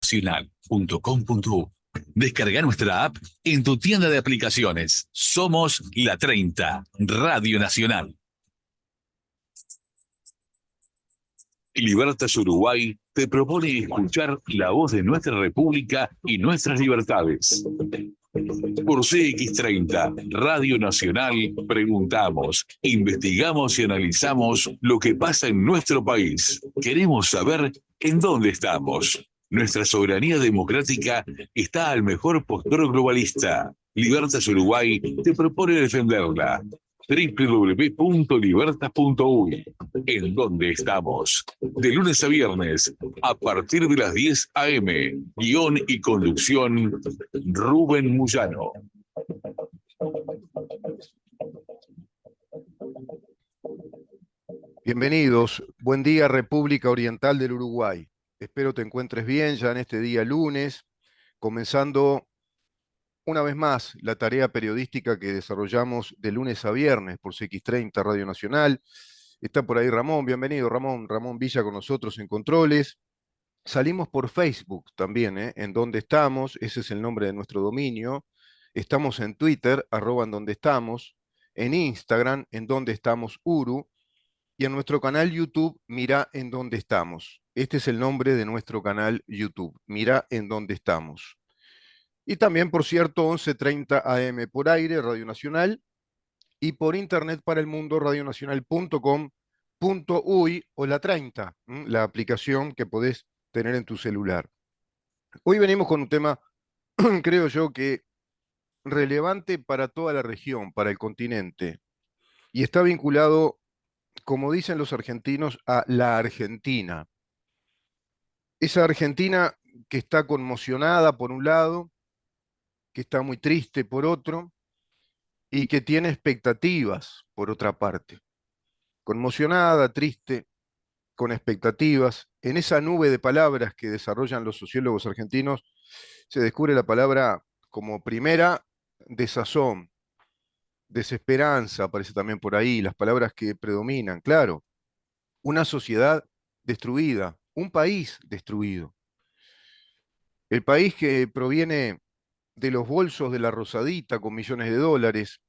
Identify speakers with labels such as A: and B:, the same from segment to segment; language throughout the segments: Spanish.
A: nacional.com.u. Descarga nuestra app en tu tienda de aplicaciones. Somos La 30, Radio Nacional. Libertas Uruguay te propone escuchar la voz de nuestra República y nuestras libertades. Por CX30, Radio Nacional, preguntamos, investigamos y analizamos lo que pasa en nuestro país. Queremos saber en dónde estamos. Nuestra soberanía democrática está al mejor postor globalista. Libertas Uruguay te propone defenderla. www.libertas.uy. ¿En dónde estamos? De lunes a viernes, a partir de las 10 a.m. Guión y conducción, Rubén Muyano.
B: Bienvenidos. Buen día, República Oriental del Uruguay. Espero te encuentres bien ya en este día lunes, comenzando una vez más la tarea periodística que desarrollamos de lunes a viernes por CX30 Radio Nacional. Está por ahí Ramón, bienvenido Ramón. Ramón Villa con nosotros en controles. Salimos por Facebook también, en donde estamos, ese es el nombre de nuestro dominio. Estamos en Twitter, @en donde estamos, en Instagram, en donde estamos Uru, y en nuestro canal YouTube, Mirá en dónde estamos. Este es el nombre de nuestro canal YouTube, Mirá en dónde estamos. Y también, por cierto, 11:30 AM por aire, Radio Nacional, y por internet para el mundo, radionacional.com.uy o la 30, la aplicación que podés tener en tu celular. Hoy venimos con un tema, creo yo, que relevante para toda la región, para el continente, y está vinculado, como dicen los argentinos, a la Argentina. Esa Argentina que está conmocionada por un lado, que está muy triste por otro, y que tiene expectativas por otra parte. Conmocionada, triste, con expectativas. En esa nube de palabras que desarrollan los sociólogos argentinos, se descubre la palabra como primera, desazón, desesperanza, aparece también por ahí, las palabras que predominan, claro. Una sociedad destruida, un país destruido. El país que proviene de los bolsos de la Rosadita con millones de dólares,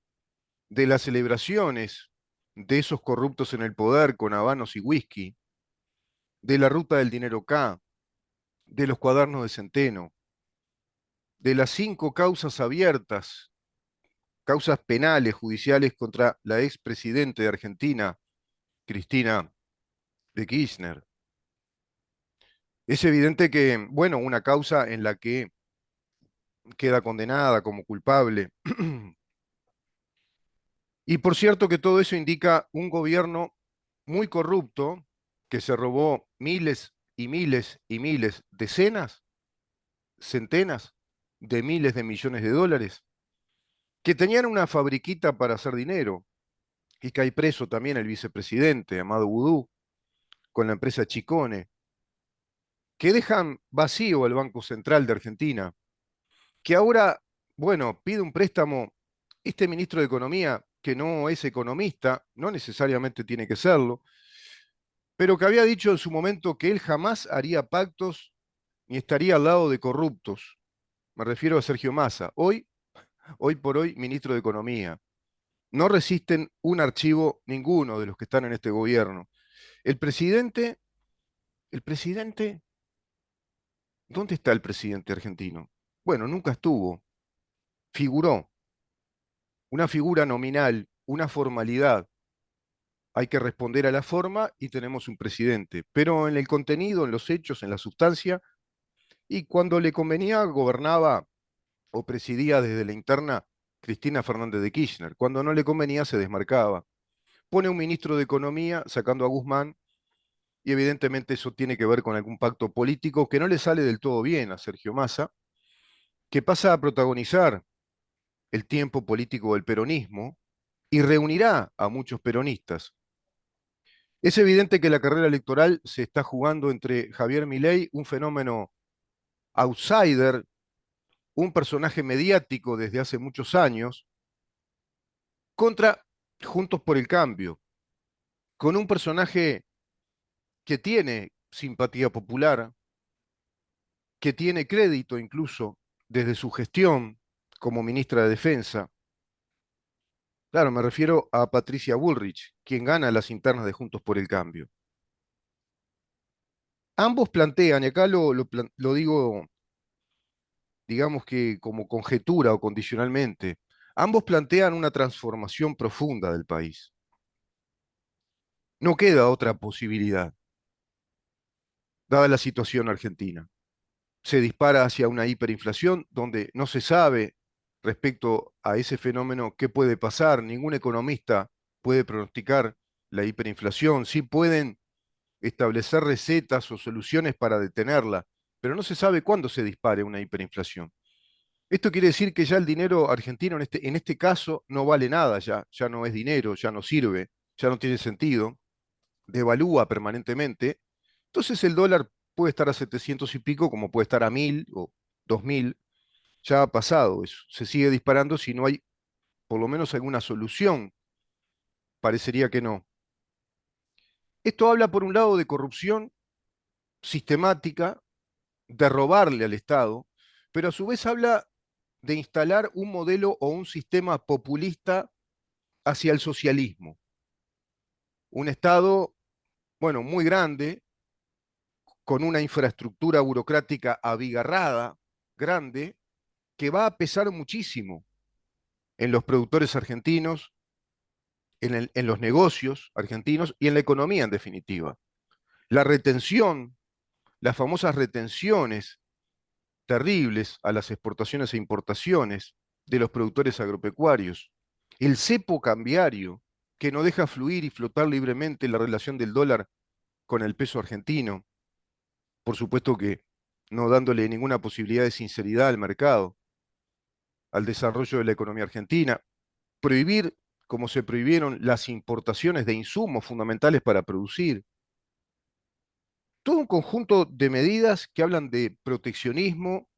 B: de las celebraciones de esos corruptos en el poder con habanos y whisky, de la ruta del dinero K, de los cuadernos de Centeno, de las 5 causas abiertas, causas penales, judiciales contra la expresidente de Argentina, Cristina de Kirchner. Es evidente que, bueno, una causa en la que queda condenada como culpable. Y por cierto que todo eso indica un gobierno muy corrupto que se robó miles y miles y miles, decenas, centenas de miles de millones de dólares, que tenían una fabriquita para hacer dinero, y cae preso también el vicepresidente, Amado Vudú, con la empresa Chicone, que dejan vacío el Banco Central de Argentina, que ahora, bueno, pide un préstamo este ministro de Economía, que no es economista, no necesariamente tiene que serlo, pero que había dicho en su momento que él jamás haría pactos ni estaría al lado de corruptos. Me refiero a Sergio Massa, hoy por hoy ministro de Economía. No resisten un archivo ninguno de los que están en este gobierno. El presidente, el presidente, ¿dónde está el presidente argentino? Bueno, nunca estuvo, figuró, una figura nominal, una formalidad. Hay que responder a la forma y tenemos un presidente, pero en el contenido, en los hechos, en la sustancia, y cuando le convenía gobernaba o presidía desde la interna Cristina Fernández de Kirchner. Cuando no le convenía se desmarcaba. Pone un ministro de Economía sacando a Guzmán y evidentemente eso tiene que ver con algún pacto político que no le sale del todo bien a Sergio Massa, que pasa a protagonizar el tiempo político del peronismo y reunirá a muchos peronistas. Es evidente que la carrera electoral se está jugando entre Javier Milei, un fenómeno outsider, un personaje mediático desde hace muchos años, contra Juntos por el Cambio, con un personaje que tiene simpatía popular, que tiene crédito incluso desde su gestión como ministra de Defensa. Claro, me refiero a Patricia Bullrich, quien gana las internas de Juntos por el Cambio. Ambos plantean, y acá lo digo, digamos que como conjetura o condicionalmente, ambos plantean una transformación profunda del país. No queda otra posibilidad, dada la situación argentina. Se dispara hacia una hiperinflación donde no se sabe respecto a ese fenómeno qué puede pasar. Ningún economista puede pronosticar la hiperinflación. Sí pueden establecer recetas o soluciones para detenerla, pero no se sabe cuándo se dispare una hiperinflación. Esto quiere decir que ya el dinero argentino en este caso no vale nada, ya no es dinero, ya no sirve, ya no tiene sentido, devalúa permanentemente. Entonces el dólar puede estar a 700 y pico, como puede estar a 1000 o 2000, ya ha pasado eso. Se sigue disparando si no hay por lo menos alguna solución. Parecería que no. Esto habla por un lado de corrupción sistemática, de robarle al Estado, pero a su vez habla de instalar un modelo o un sistema populista hacia el socialismo. Un Estado, bueno, muy grande, con una infraestructura burocrática abigarrada, grande, que va a pesar muchísimo en los productores argentinos, en los negocios argentinos y en la economía en definitiva. La retención, las famosas retenciones terribles a las exportaciones e importaciones de los productores agropecuarios, el cepo cambiario que no deja fluir y flotar libremente la relación del dólar con el peso argentino, por supuesto que no dándole ninguna posibilidad de sinceridad al mercado, al desarrollo de la economía argentina, prohibir, como se prohibieron, las importaciones de insumos fundamentales para producir. Todo un conjunto de medidas que hablan de proteccionismo,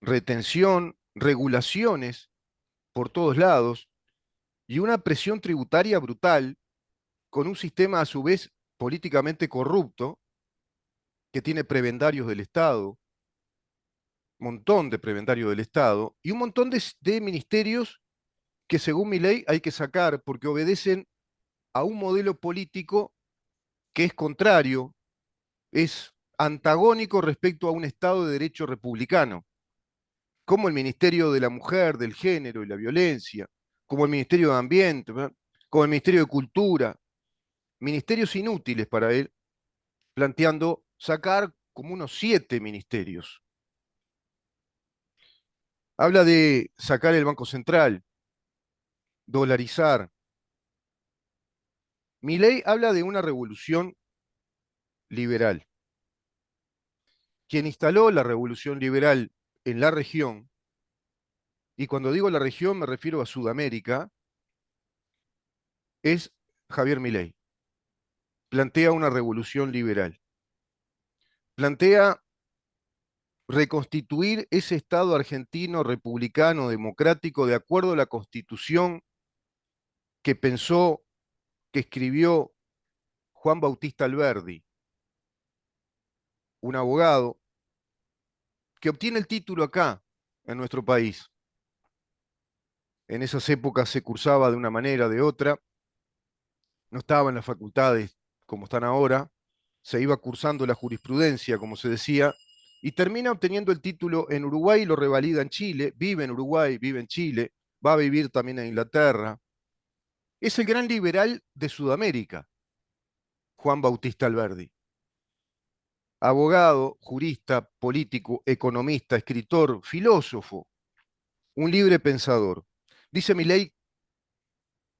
B: retención, regulaciones por todos lados y una presión tributaria brutal con un sistema a su vez políticamente corrupto que tiene prebendarios del Estado, montón de prebendarios del Estado y un montón de ministerios que según mi ley hay que sacar porque obedecen a un modelo político que es contrario, es antagónico respecto a un Estado de derecho republicano, como el Ministerio de la Mujer, del Género y la Violencia, como el Ministerio de Ambiente, ¿verdad? Como el Ministerio de Cultura, ministerios inútiles para él, planteando sacar como unos 7 ministerios. Habla de sacar el Banco Central, dolarizar. Milei habla de una revolución liberal. Quien instaló la revolución liberal en la región, y cuando digo la región me refiero a Sudamérica, es Javier Milei. Plantea una revolución liberal. Plantea reconstituir ese Estado argentino republicano democrático de acuerdo a la Constitución que pensó, que escribió Juan Bautista Alberdi, un abogado que obtiene el título acá, en nuestro país. En esas épocas se cursaba de una manera, de otra, no estaba en las facultades como están ahora, se iba cursando la jurisprudencia, como se decía, y termina obteniendo el título en Uruguay y lo revalida en Chile, vive en Uruguay, vive en Chile, va a vivir también en Inglaterra. Es el gran liberal de Sudamérica, Juan Bautista Alberdi. Abogado, jurista, político, economista, escritor, filósofo, un libre pensador. Dice Milei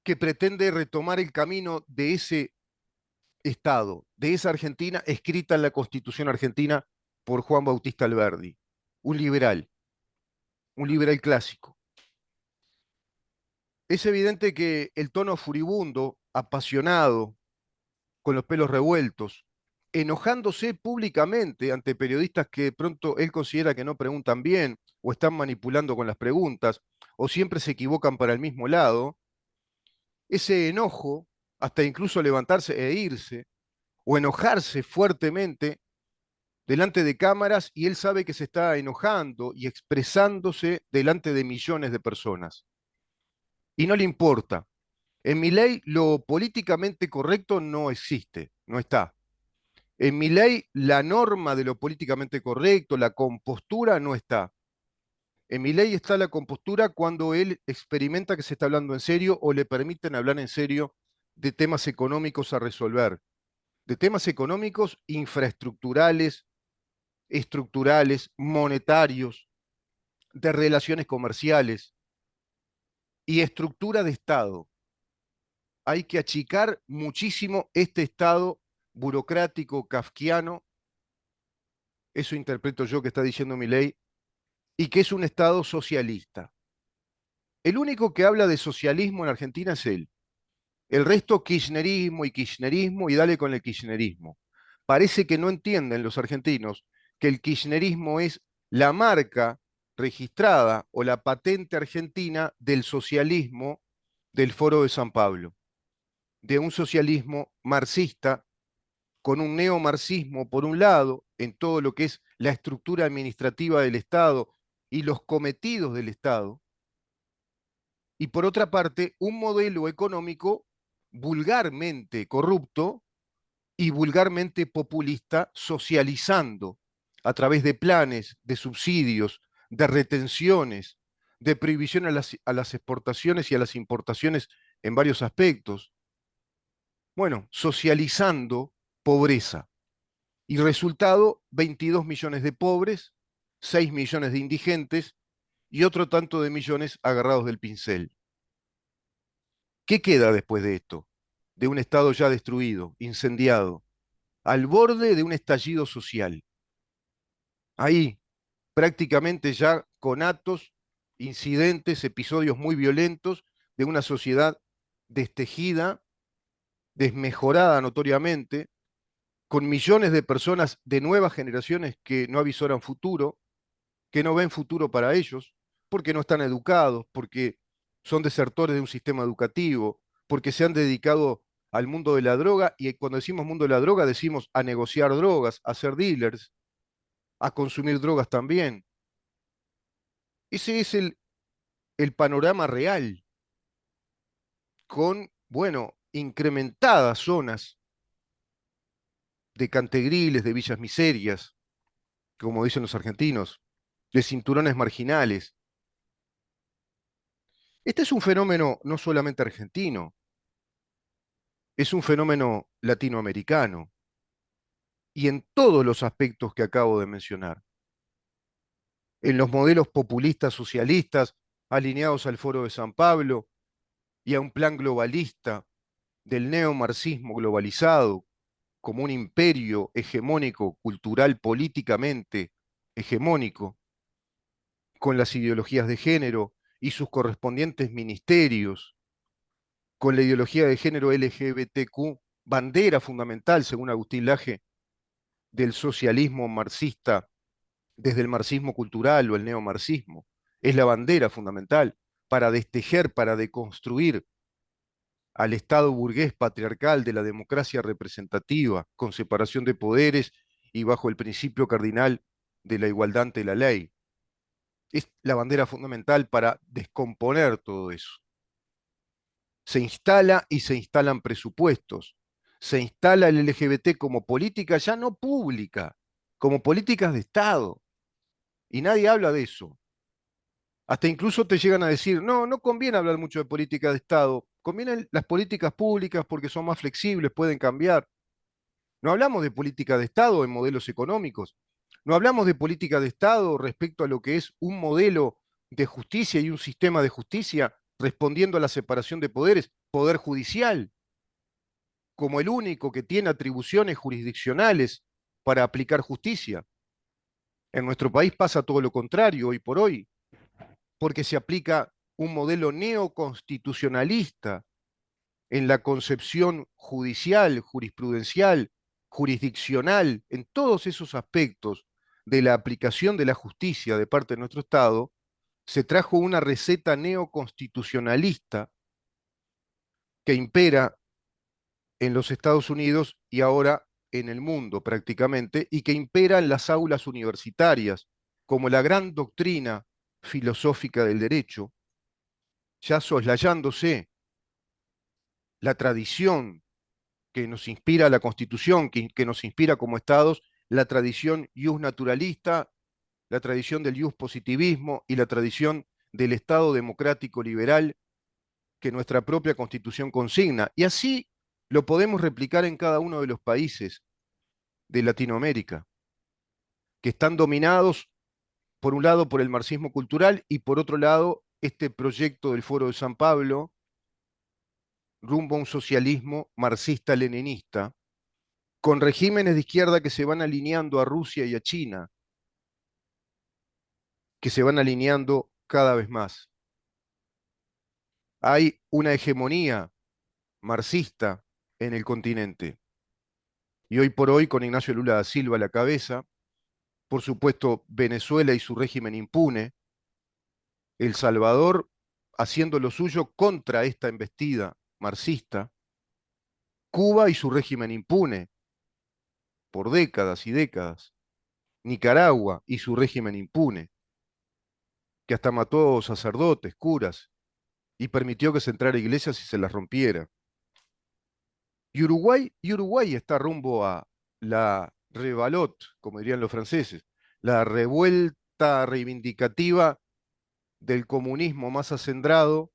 B: que pretende retomar el camino de ese Estado, de esa Argentina escrita en la Constitución argentina por Juan Bautista Alberdi, un liberal clásico. Es evidente que el tono furibundo, apasionado, con los pelos revueltos, enojándose públicamente ante periodistas que de pronto él considera que no preguntan bien o están manipulando con las preguntas o siempre se equivocan para el mismo lado, ese enojo, hasta incluso levantarse e irse, o enojarse fuertemente, delante de cámaras y él sabe que se está enojando y expresándose delante de millones de personas. Y no le importa. En Milei lo políticamente correcto no existe, no está. En Milei la norma de lo políticamente correcto, la compostura no está. En Milei está la compostura cuando él experimenta que se está hablando en serio o le permiten hablar en serio de temas económicos a resolver, de temas económicos infraestructurales, estructurales, monetarios, de relaciones comerciales y estructura de Estado. Hay que achicar muchísimo este Estado burocrático, kafkiano, eso interpreto yo que está diciendo Milei, y que es un Estado socialista. El único que habla de socialismo en Argentina es él. El resto kirchnerismo y kirchnerismo y dale con el kirchnerismo. Parece que no entienden los argentinos que el kirchnerismo es la marca registrada o la patente argentina del socialismo del Foro de San Pablo, de un socialismo marxista con un neomarxismo por un lado en todo lo que es la estructura administrativa del Estado y los cometidos del Estado, y por otra parte un modelo económico vulgarmente corrupto y vulgarmente populista, socializando a través de planes, de subsidios, de retenciones, de prohibición a las exportaciones y a las importaciones en varios aspectos. Bueno, socializando pobreza. Y resultado, 22 millones de pobres, 6 millones de indigentes y otro tanto de millones agarrados del pincel. ¿Qué queda después de esto? De un Estado ya destruido, incendiado, al borde de un estallido social. Ahí, prácticamente ya con actos, incidentes, episodios muy violentos de una sociedad destejida, desmejorada notoriamente, con millones de personas de nuevas generaciones que no avisoran futuro, que no ven futuro para ellos, porque no están educados, porque son desertores de un sistema educativo, porque se han dedicado al mundo de la droga, y cuando decimos mundo de la droga decimos a negociar drogas, a ser dealers, a consumir drogas también. Ese es el panorama real, con, bueno, incrementadas zonas de cantegriles, de villas miserias, como dicen los argentinos, de cinturones marginales. Este es un fenómeno no solamente argentino, es un fenómeno latinoamericano y en todos los aspectos que acabo de mencionar. En los modelos populistas socialistas alineados al Foro de San Pablo y a un plan globalista del neomarxismo globalizado como un imperio hegemónico, cultural, políticamente hegemónico, con las ideologías de género y sus correspondientes ministerios, con la ideología de género LGBTQ, bandera fundamental, según Agustín Laje, del socialismo marxista desde el marxismo cultural o el neomarxismo. Es la bandera fundamental para destejer, para deconstruir al Estado burgués patriarcal de la democracia representativa, con separación de poderes y bajo el principio cardinal de la igualdad ante la ley. Es la bandera fundamental para descomponer todo eso. Se instala y se instalan presupuestos. Se instala el LGBT como política ya no pública, como políticas de Estado. Y nadie habla de eso. Hasta incluso te llegan a decir, no, no conviene hablar mucho de política de Estado, convienen las políticas públicas porque son más flexibles, pueden cambiar. No hablamos de política de Estado en modelos económicos, no hablamos de política de Estado respecto a lo que es un modelo de justicia y un sistema de justicia respondiendo a la separación de poderes, poder judicial, como el único que tiene atribuciones jurisdiccionales para aplicar justicia. En nuestro país pasa todo lo contrario hoy por hoy, porque se aplica un modelo neoconstitucionalista en la concepción judicial, jurisprudencial, jurisdiccional, en todos esos aspectos de la aplicación de la justicia de parte de nuestro Estado, se trajo una receta neoconstitucionalista que impera en los Estados Unidos y ahora en el mundo prácticamente y que impera en las aulas universitarias, como la gran doctrina filosófica del derecho, ya soslayándose la tradición que nos inspira la Constitución, que nos inspira como estados, la tradición ius naturalista, la tradición del ius positivismo y la tradición del Estado democrático liberal que nuestra propia Constitución consigna. Y así lo podemos replicar en cada uno de los países de Latinoamérica, que están dominados, por un lado, por el marxismo cultural y por otro lado, este proyecto del Foro de San Pablo, rumbo a un socialismo marxista-leninista, con regímenes de izquierda que se van alineando a Rusia y a China, que se van alineando cada vez más. Hay una hegemonía marxista en el continente. Y hoy por hoy, con Ignacio Lula da Silva a la cabeza, por supuesto, Venezuela y su régimen impune, El Salvador haciendo lo suyo contra esta embestida marxista, Cuba y su régimen impune por décadas y décadas, Nicaragua y su régimen impune, que hasta mató sacerdotes, curas, y permitió que se entrara a iglesias y se las rompiera. Y Uruguay está rumbo a la revalot, como dirían los franceses, la revuelta reivindicativa del comunismo más acendrado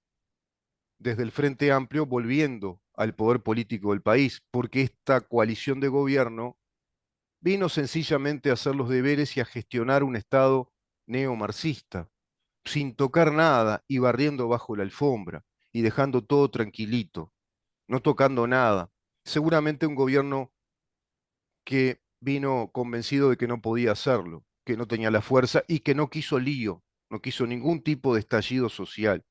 B: desde el Frente Amplio, volviendo al poder político del país, porque esta coalición de gobierno vino sencillamente a hacer los deberes y a gestionar un Estado neomarxista, sin tocar nada y barriendo bajo la alfombra y dejando todo tranquilito, no tocando nada. Seguramente un gobierno que vino convencido de que no podía hacerlo, que no tenía la fuerza y que no quiso lío, no quiso ningún tipo de estallido social.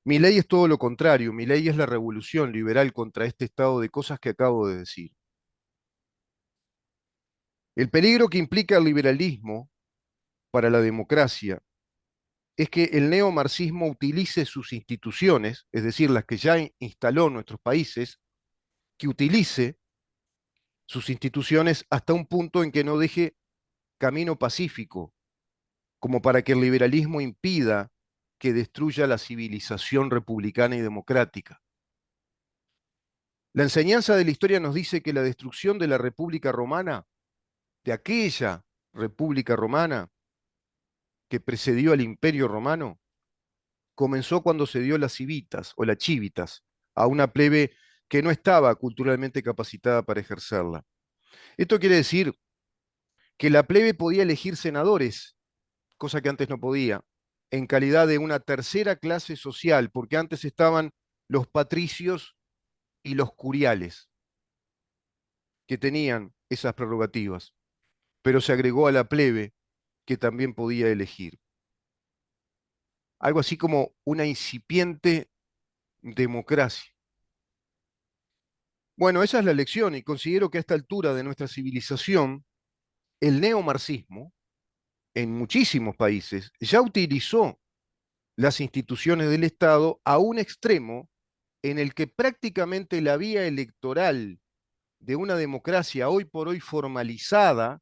B: Milei es todo lo contrario, Milei es la revolución liberal contra este estado de cosas que acabo de decir. El peligro que implica el liberalismo para la democracia es que el neomarxismo utilice sus instituciones, es decir, las que ya instaló en nuestros países, que utilice sus instituciones hasta un punto en que no deje camino pacífico, como para que el liberalismo impida que destruya la civilización republicana y democrática. La enseñanza de la historia nos dice que la destrucción de la República Romana, de aquella República Romana que precedió al Imperio Romano, comenzó cuando se dio las civitas o las chivitas a una plebe que no estaba culturalmente capacitada para ejercerla. Esto quiere decir que la plebe podía elegir senadores, cosa que antes no podía, en calidad de una tercera clase social, porque antes estaban los patricios y los curiales, que tenían esas prerrogativas, pero se agregó a la plebe que también podía elegir. Algo así como una incipiente democracia. Bueno, esa es la lección y considero que a esta altura de nuestra civilización, el neomarxismo, en muchísimos países, ya utilizó las instituciones del Estado a un extremo en el que prácticamente la vía electoral de una democracia hoy por hoy formalizada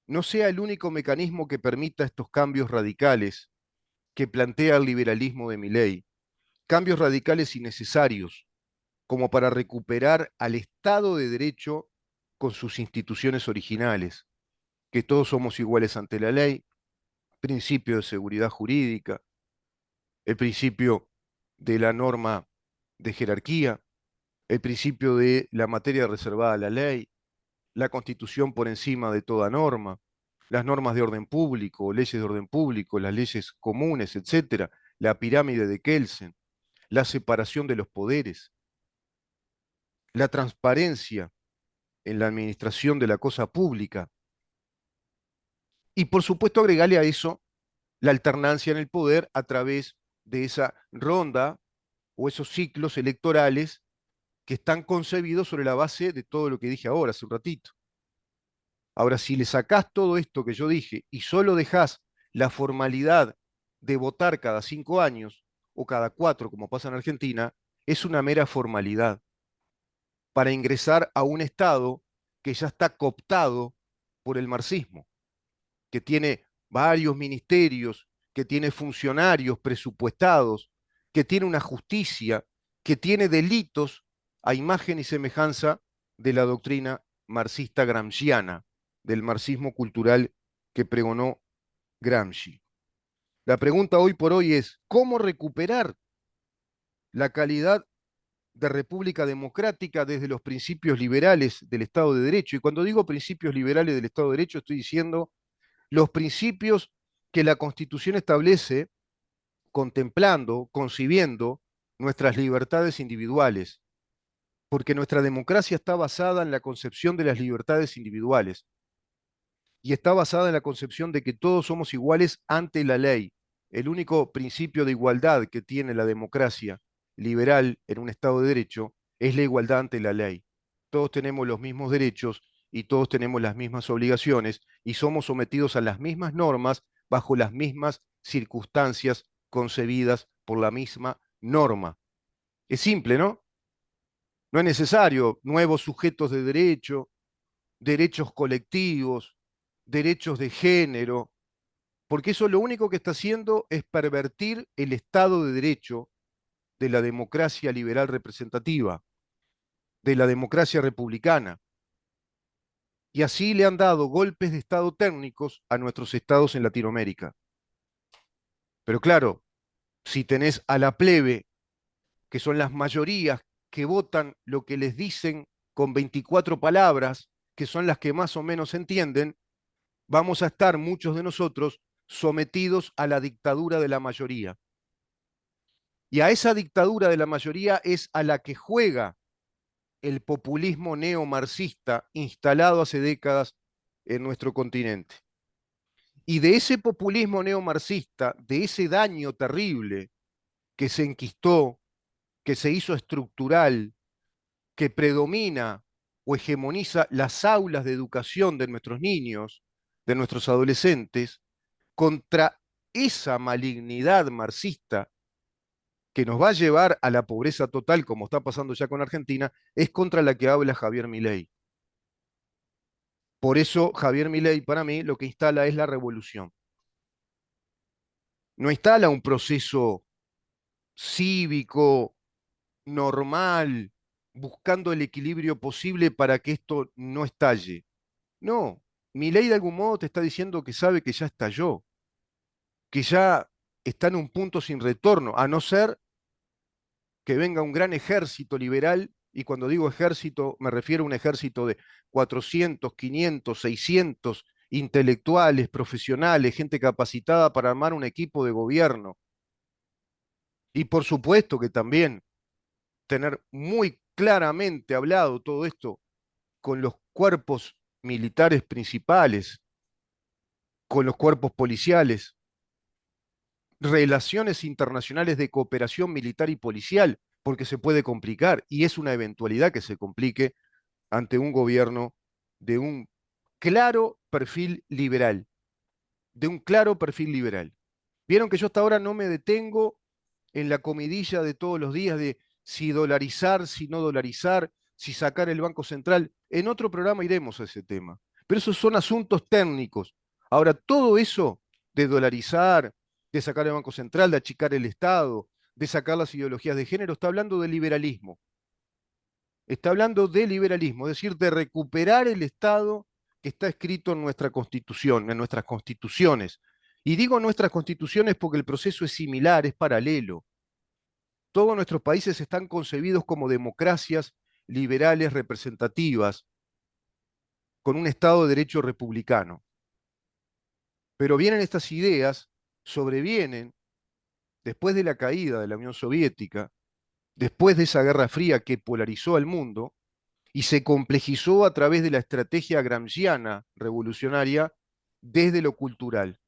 B: no sea el único mecanismo que permita estos cambios radicales que plantea el liberalismo de Milei. Cambios radicales y necesarios, como para recuperar al Estado de Derecho con sus instituciones originales, que todos somos iguales ante la ley, principio de seguridad jurídica, el principio de la norma de jerarquía, el principio de la materia reservada a la ley, la Constitución por encima de toda norma, las normas de orden público, leyes de orden público, las leyes comunes, etcétera, la pirámide de Kelsen, la separación de los poderes, la transparencia en la administración de la cosa pública. Y por supuesto agregarle a eso la alternancia en el poder a través de esa ronda o esos ciclos electorales que están concebidos sobre la base de todo lo que dije ahora, hace un ratito. Ahora, si le sacás todo esto que yo dije y solo dejás la formalidad de votar cada 5 años o cada 4, como pasa en Argentina, es una mera formalidad. para ingresar a un Estado que ya está cooptado por el marxismo, que tiene varios ministerios, que tiene funcionarios presupuestados, que tiene una justicia, que tiene delitos a imagen y semejanza de la doctrina marxista gramsciana, del marxismo cultural que pregonó Gramsci. La pregunta hoy por hoy es, ¿cómo recuperar la calidad de república democrática desde los principios liberales del Estado de Derecho? Y cuando digo principios liberales del Estado de Derecho, estoy diciendo los principios que la Constitución establece contemplando, concibiendo nuestras libertades individuales, porque nuestra democracia está basada en la concepción de las libertades individuales y está basada en la concepción de que todos somos iguales ante la ley. El único principio de igualdad que tiene la democracia liberal en un Estado de Derecho es la igualdad ante la ley. Todos tenemos los mismos derechos y todos tenemos las mismas obligaciones y somos sometidos a las mismas normas bajo las mismas circunstancias concebidas por la misma norma. Es simple, ¿no? No es necesario nuevos sujetos de derecho, derechos colectivos, derechos de género, porque eso lo único que está haciendo es pervertir el Estado de Derecho de la democracia liberal representativa, de la democracia republicana. Y así le han dado golpes de Estado técnicos a nuestros estados en Latinoamérica. Pero claro, si tenés a la plebe, que son las mayorías que votan lo que les dicen con 24 palabras, que son las que más o menos entienden, vamos a estar muchos de nosotros sometidos a la dictadura de la mayoría. Y a esa dictadura de la mayoría es a la que juega el populismo neomarxista instalado hace décadas en nuestro continente. Y de ese populismo neomarxista, de ese daño terrible que se enquistó, que se hizo estructural, que predomina o hegemoniza las aulas de educación de nuestros niños, de nuestros adolescentes, contra esa malignidad marxista que nos va a llevar a la pobreza total, como está pasando ya con Argentina, es contra la que habla Javier Milei. Por eso Javier Milei, para mí, lo que instala es la revolución. No instala un proceso cívico, normal, buscando el equilibrio posible para que esto no estalle. No, Milei de algún modo te está diciendo que sabe que ya estalló, que ya está en un punto sin retorno, a no ser que venga un gran ejército liberal, y cuando digo ejército me refiero a un ejército de 400, 500, 600 intelectuales, profesionales, gente capacitada para armar un equipo de gobierno. Y por supuesto que también tener muy claramente hablado todo esto con los cuerpos militares principales, con los cuerpos policiales, relaciones internacionales de cooperación militar y policial, porque se puede complicar y es una eventualidad que se complique ante un gobierno de un claro perfil liberal, de un claro perfil liberal. Vieron que yo hasta ahora no me detengo en la comidilla de todos los días de si dolarizar, si no dolarizar, si sacar el Banco Central. En otro programa iremos a ese tema. Pero esos son asuntos técnicos. Ahora, todo eso de dolarizar, de sacar el Banco Central, de achicar el Estado, de sacar las ideologías de género, está hablando de liberalismo. Está hablando de liberalismo, es decir, de recuperar el Estado que está escrito en nuestra Constitución, en nuestras constituciones. Y digo nuestras constituciones porque el proceso es similar, es paralelo. Todos nuestros países están concebidos como democracias liberales representativas, con un Estado de Derecho republicano. Pero vienen estas ideas, sobrevienen después de la caída de la Unión Soviética, después de esa Guerra Fría que polarizó al mundo, y se complejizó a través de la estrategia gramsciana revolucionaria desde lo cultural,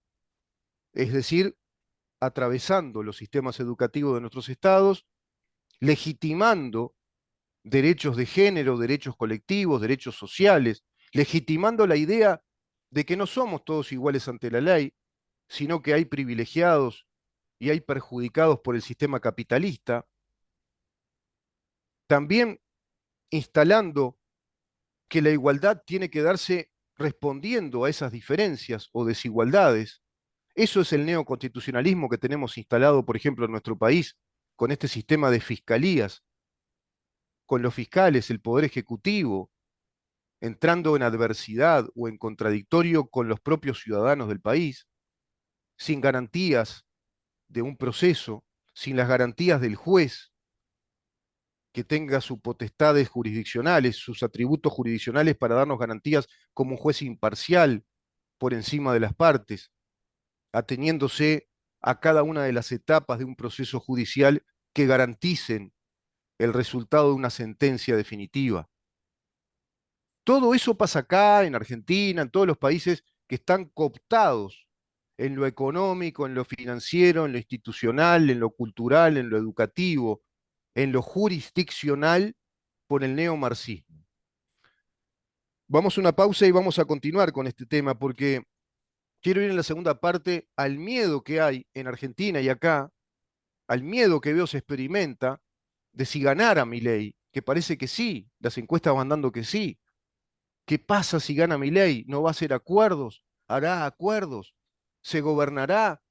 B: es decir, atravesando los sistemas educativos de nuestros estados, legitimando derechos de género, derechos colectivos, derechos sociales, legitimando la idea de que no somos todos iguales ante la ley, sino que hay privilegiados y hay perjudicados por el sistema capitalista. También instalando que la igualdad tiene que darse respondiendo a esas diferencias o desigualdades. Eso es el neoconstitucionalismo que tenemos instalado, por ejemplo, en nuestro país, con este sistema de fiscalías, con los fiscales, el poder ejecutivo, entrando en adversidad o en contradictorio con los propios ciudadanos del país, sin garantías de un proceso, sin las garantías del juez que tenga sus potestades jurisdiccionales, sus atributos jurisdiccionales para darnos garantías como un juez imparcial por encima de las partes, ateniéndose a cada una de las etapas de un proceso judicial que garanticen el resultado de una sentencia definitiva. Todo eso pasa acá, en Argentina, en todos los países que están cooptados en lo económico, en lo financiero, en lo institucional, en lo cultural, en lo educativo, en lo jurisdiccional por el neomarxismo. Vamos a una pausa y vamos a continuar con este tema porque quiero ir en la segunda parte al miedo que hay en Argentina y acá, al miedo que veo se experimenta de si ganara Milei, que parece que sí, las encuestas van dando que sí. ¿Qué pasa si gana Milei? ¿No va a hacer acuerdos? ¿Hará acuerdos? ¿Se gobernará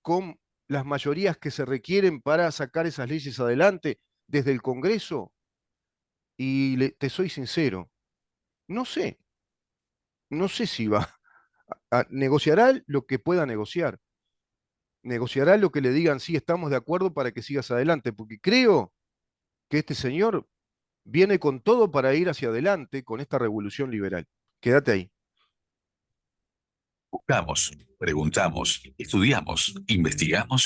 B: con las mayorías que se requieren para sacar esas leyes adelante desde el Congreso? Y te soy sincero, no sé, no sé si va negociará lo que pueda negociar, negociará lo que le digan, sí, estamos de acuerdo para que sigas adelante, porque creo que este señor viene con todo para ir hacia adelante con esta revolución liberal. Quédate ahí.
A: Buscamos, preguntamos, estudiamos, investigamos